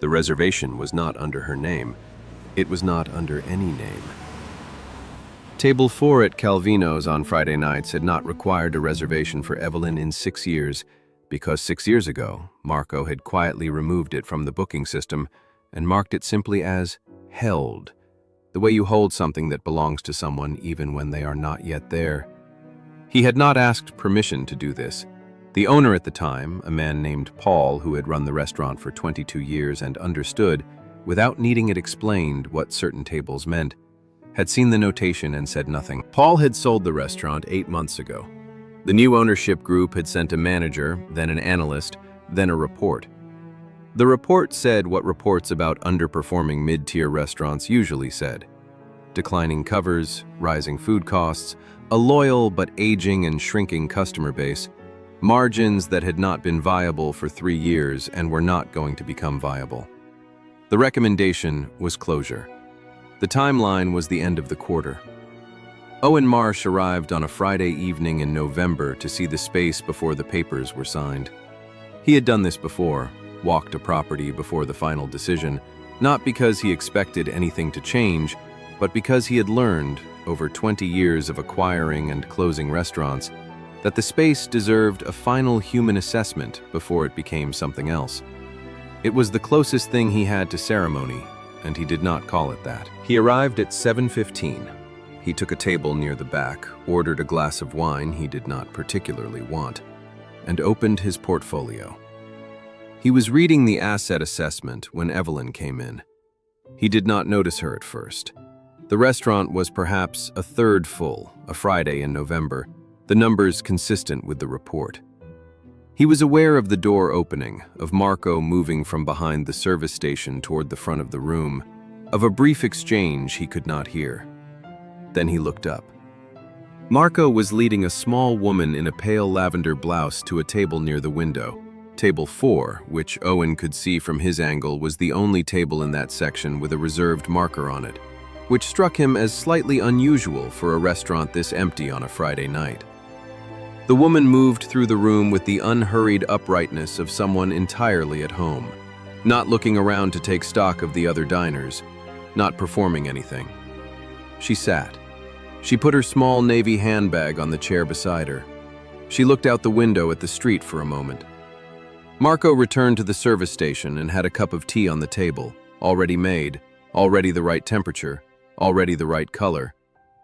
The reservation was not under her name. It was not under any name. Table 4 at Calvino's on Friday nights had not required a reservation for Evelyn in 6 years, because 6 years ago, Marco had quietly removed it from the booking system and marked it simply as held, the way you hold something that belongs to someone even when they are not yet there. He had not asked permission to do this. The owner at the time, a man named Paul who had run the restaurant for 22 years and understood, without needing it explained, what certain tables meant, had seen the notation and said nothing. Paul had sold the restaurant 8 months ago. The new ownership group had sent a manager, then an analyst, then a report. The report said what reports about underperforming mid-tier restaurants usually said: declining covers, rising food costs, a loyal but aging and shrinking customer base, margins that had not been viable for 3 years and were not going to become viable. The recommendation was closure. The timeline was the end of the quarter. Owen Marsh arrived on a Friday evening in November to see the space before the papers were signed. He had done this before, walked a property before the final decision, not because he expected anything to change, but because he had learned, over 20 years of acquiring and closing restaurants, that the space deserved a final human assessment before it became something else. It was the closest thing he had to ceremony, and he did not call it that. He arrived at 7:15. He took a table near the back, ordered a glass of wine he did not particularly want, and opened his portfolio. He was reading the asset assessment when Evelyn came in. He did not notice her at first. The restaurant was perhaps a third full, a Friday in November, the numbers consistent with the report. He was aware of the door opening, of Marco moving from behind the service station toward the front of the room, of a brief exchange he could not hear. Then he looked up. Marco was leading a small woman in a pale lavender blouse to a table near the window. Table 4, which Owen could see from his angle, was the only table in that section with a reserved marker on it, which struck him as slightly unusual for a restaurant this empty on a Friday night. The woman moved through the room with the unhurried uprightness of someone entirely at home, not looking around to take stock of the other diners, not performing anything. She sat. She put her small navy handbag on the chair beside her. She looked out the window at the street for a moment. Marco returned to the service station and had a cup of tea on the table, already made, already the right temperature, already the right color,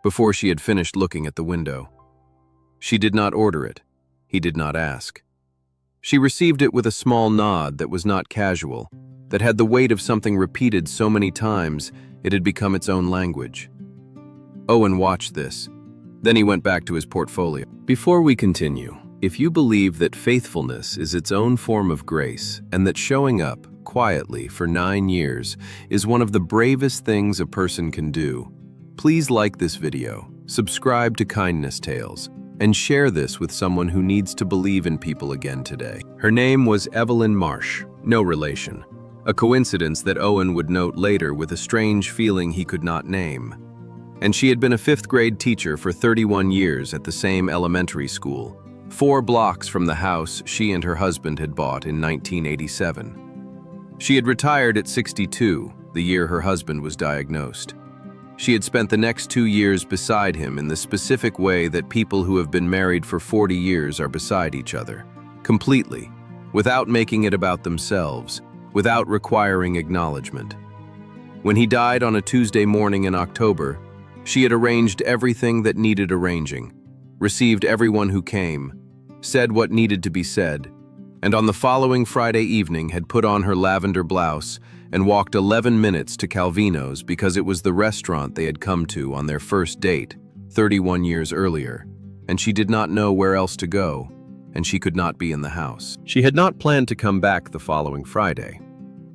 before she had finished looking at the window. She did not order it. He did not ask. She received it with a small nod that was not casual, that had the weight of something repeated so many times it had become its own language. Owen watched this. Then he went back to his portfolio. Before we continue, if you believe that faithfulness is its own form of grace and that showing up quietly for 9 years is one of the bravest things a person can do, please like this video, subscribe to Kindness Tales, and share this with someone who needs to believe in people again today. Her name was Evelyn Marsh, no relation. A coincidence that Owen would note later with a strange feeling he could not name. And she had been a 5th grade teacher for 31 years at the same elementary school, 4 blocks from the house she and her husband had bought in 1987. She had retired at 62, the year her husband was diagnosed. She had spent the next 2 years beside him in the specific way that people who have been married for 40 years are beside each other, completely, without making it about themselves, without requiring acknowledgement. When he died on a Tuesday morning in October, she had arranged everything that needed arranging, received everyone who came, said what needed to be said, and on the following Friday evening had put on her lavender blouse and walked 11 minutes to Calvino's because it was the restaurant they had come to on their first date 31 years earlier, and she did not know where else to go, and she could not be in the house. She had not planned to come back the following Friday.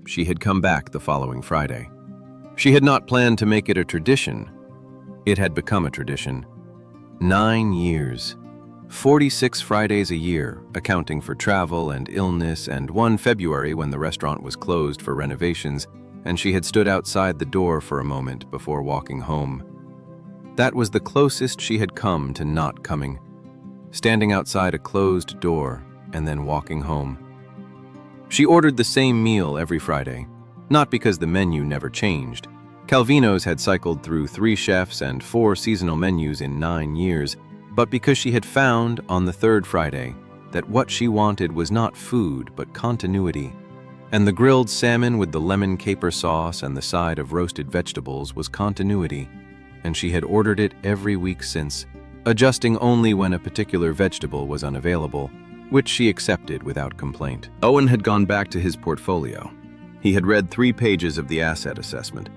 She had come back the following Friday. She had not planned to make it a tradition. It had become a tradition. 9 years. 46 Fridays a year, accounting for travel and illness, and 1 February when the restaurant was closed for renovations, and she had stood outside the door for a moment before walking home. That was the closest she had come to not coming, standing outside a closed door and then walking home. She ordered the same meal every Friday, Not because the menu never changed. Calvino's had cycled through 3 chefs and 4 seasonal menus in 9 years, but because she had found, on the 3rd Friday, that what she wanted was not food but continuity. And the grilled salmon with the lemon caper sauce and the side of roasted vegetables was continuity, and she had ordered it every week since, adjusting only when a particular vegetable was unavailable, which she accepted without complaint. Owen had gone back to his portfolio. He had read 3 pages of the asset assessment.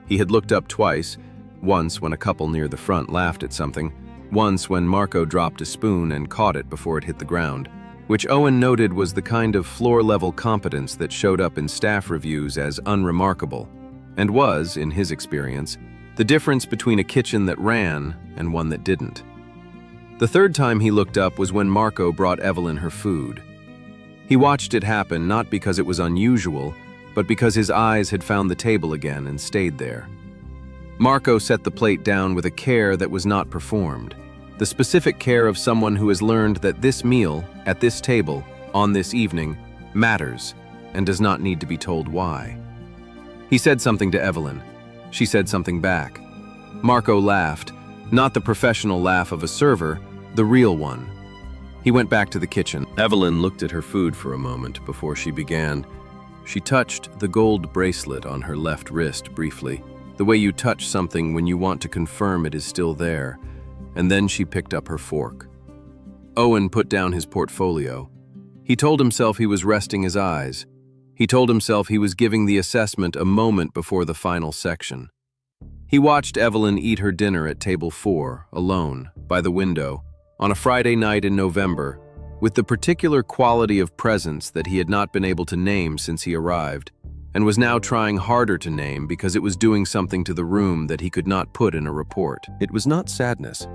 He had looked up twice, once when a couple near the front laughed at something, once when Marco dropped a spoon and caught it before it hit the ground, which Owen noted was the kind of floor-level competence that showed up in staff reviews as unremarkable, and was, in his experience, the difference between a kitchen that ran and one that didn't. The 3rd time he looked up was when Marco brought Evelyn her food. He watched it happen not because it was unusual, but because his eyes had found the table again and stayed there. Marco set the plate down with a care that was not performed, the specific care of someone who has learned that this meal, at this table, on this evening, matters and does not need to be told why. He said something to Evelyn. She said something back. Marco laughed, not the professional laugh of a server, the real one. He went back to the kitchen. Evelyn looked at her food for a moment before she began. She touched the gold bracelet on her left wrist briefly, the way you touch something when you want to confirm it is still there, and then she picked up her fork. Owen put down his portfolio. He told himself he was resting his eyes. He told himself he was giving the assessment a moment before the final section. He watched Evelyn eat her dinner at table 4, alone, by the window, on a Friday night in November, with the particular quality of presence that he had not been able to name since he arrived, and was now trying harder to name because it was doing something to the room that he could not put in a report. It was not sadness.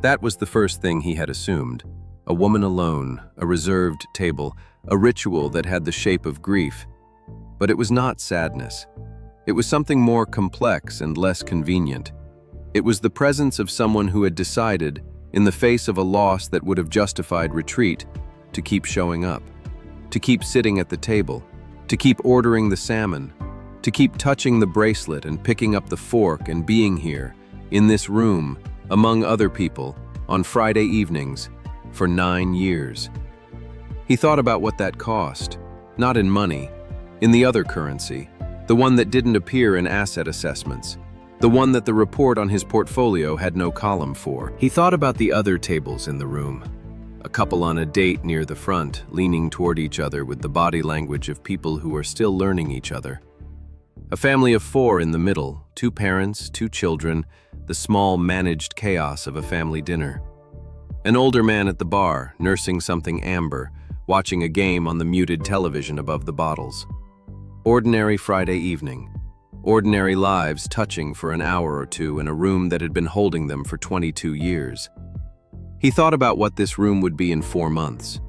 That was the first thing he had assumed. A woman alone, a reserved table, a ritual that had the shape of grief. But it was not sadness. It was something more complex and less convenient. It was the presence of someone who had decided, in the face of a loss that would have justified retreat, to keep showing up, to keep sitting at the table, to keep ordering the salmon, to keep touching the bracelet and picking up the fork and being here, in this room, among other people, on Friday evenings, for 9 years. He thought about what that cost, not in money, in the other currency, the one that didn't appear in asset assessments, the one that the report on his portfolio had no column for. He thought about the other tables in the room, a couple on a date near the front, leaning toward each other with the body language of people who are still learning each other. A family of 4 in the middle, 2 parents, 2 children, the small managed chaos of a family dinner. An older man at the bar, nursing something amber, watching a game on the muted television above the bottles. Ordinary Friday evening. Ordinary lives touching for an hour or two in a room that had been holding them for 22 years. He thought about what this room would be in 4 months.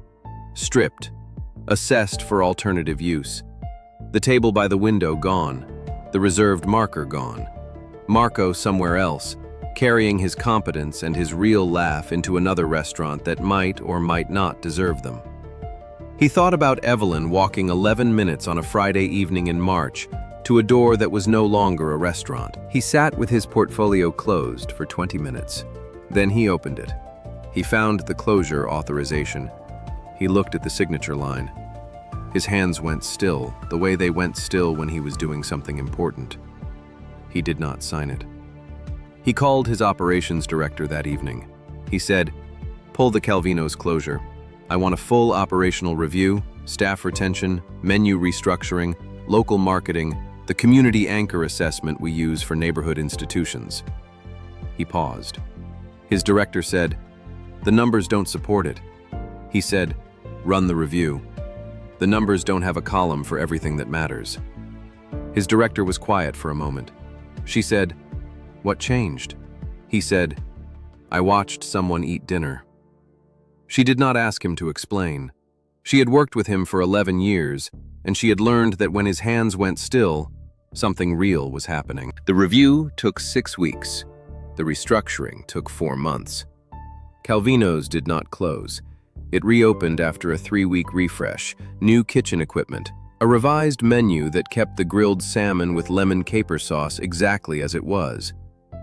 Stripped, assessed for alternative use. The table by the window gone, the reserved marker gone. Marco somewhere else, carrying his competence and his real laugh into another restaurant that might or might not deserve them. He thought about Evelyn walking 11 minutes on a Friday evening in March to a door that was no longer a restaurant. He sat with his portfolio closed for 20 minutes. Then he opened it. He found the closure authorization. He looked at the signature line. His hands went still, the way they went still when he was doing something important. He did not sign it. He called his operations director that evening. He said, "Pull the Calvino's closure. I want a full operational review, staff retention, menu restructuring, local marketing, the community anchor assessment we use for neighborhood institutions." He paused. His director said, "The numbers don't support it." He said, "Run the review. The numbers don't have a column for everything that matters." His director was quiet for a moment. She said, "What changed?" He said, "I watched someone eat dinner." She did not ask him to explain. She had worked with him for 11 years, and she had learned that when his hands went still, something real was happening. The review took 6 weeks. The restructuring took 4 months. Calvino's did not close. It reopened after a 3-week refresh, new kitchen equipment, A revised menu that kept the grilled salmon with lemon caper sauce exactly as it was.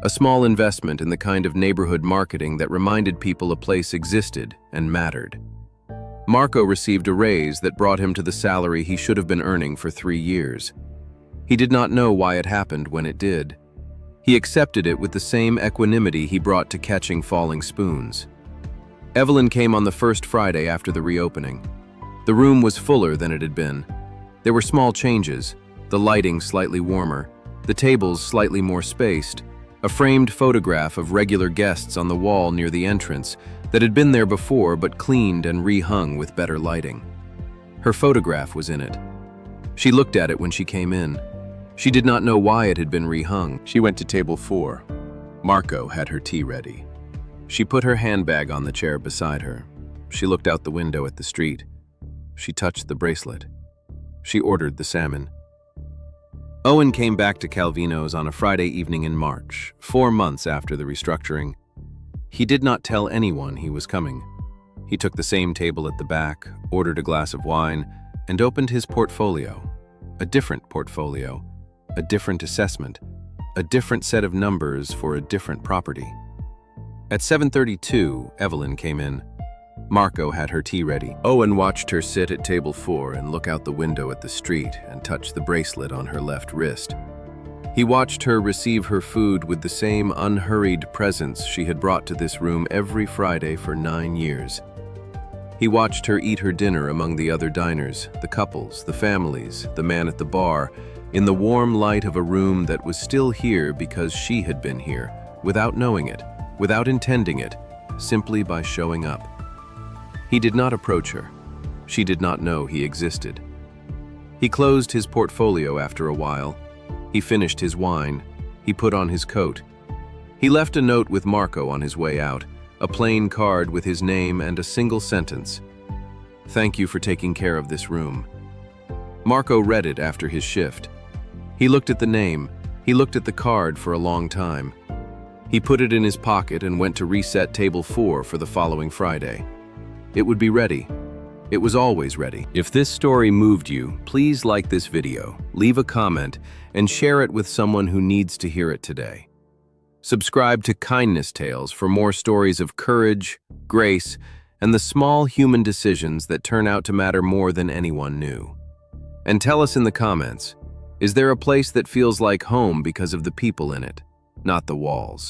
A small investment in the kind of neighborhood marketing that reminded people a place existed and mattered. Marco received a raise that brought him to the salary he should have been earning for 3 years. He did not know why it happened when it did. He accepted it with the same equanimity he brought to catching falling spoons. Evelyn came on the first Friday after the reopening. The room was fuller than it had been. There were small changes, the lighting slightly warmer, the tables slightly more spaced, a framed photograph of regular guests on the wall near the entrance that had been there before but cleaned and rehung with better lighting. Her photograph was in it. She looked at it when she came in. She did not know why it had been rehung. She went to table 4. Marco had her tea ready. She put her handbag on the chair beside her. She looked out the window at the street. She touched the bracelet. She ordered the salmon. Owen came back to Calvino's on a Friday evening in March, 4 months after the restructuring. He did not tell anyone he was coming. He took the same table at the back, ordered a glass of wine, and opened his portfolio. A different portfolio, a different assessment, a different set of numbers for a different property. At 7:32, Evelyn came in. Marco had her tea ready. Owen watched her sit at table 4 and look out the window at the street and touch the bracelet on her left wrist. He watched her receive her food with the same unhurried presence she had brought to this room every Friday for 9 years. He watched her eat her dinner among the other diners, the couples, the families, the man at the bar, in the warm light of a room that was still here because she had been here, without knowing it, without intending it, simply by showing up. He did not approach her. She did not know he existed. He closed his portfolio after a while. He finished his wine. He put on his coat. He left a note with Marco on his way out, a plain card with his name and a single sentence. "Thank you for taking care of this room." Marco read it after his shift. He looked at the name. He looked at the card for a long time. He put it in his pocket and went to reset table 4 for the following Friday. It would be ready. It was always ready. If this story moved you, please like this video, leave a comment, and share it with someone who needs to hear it today. Subscribe to Kindness Tales for more stories of courage, grace, and the small human decisions that turn out to matter more than anyone knew. And tell us in the comments, is there a place that feels like home because of the people in it, not the walls?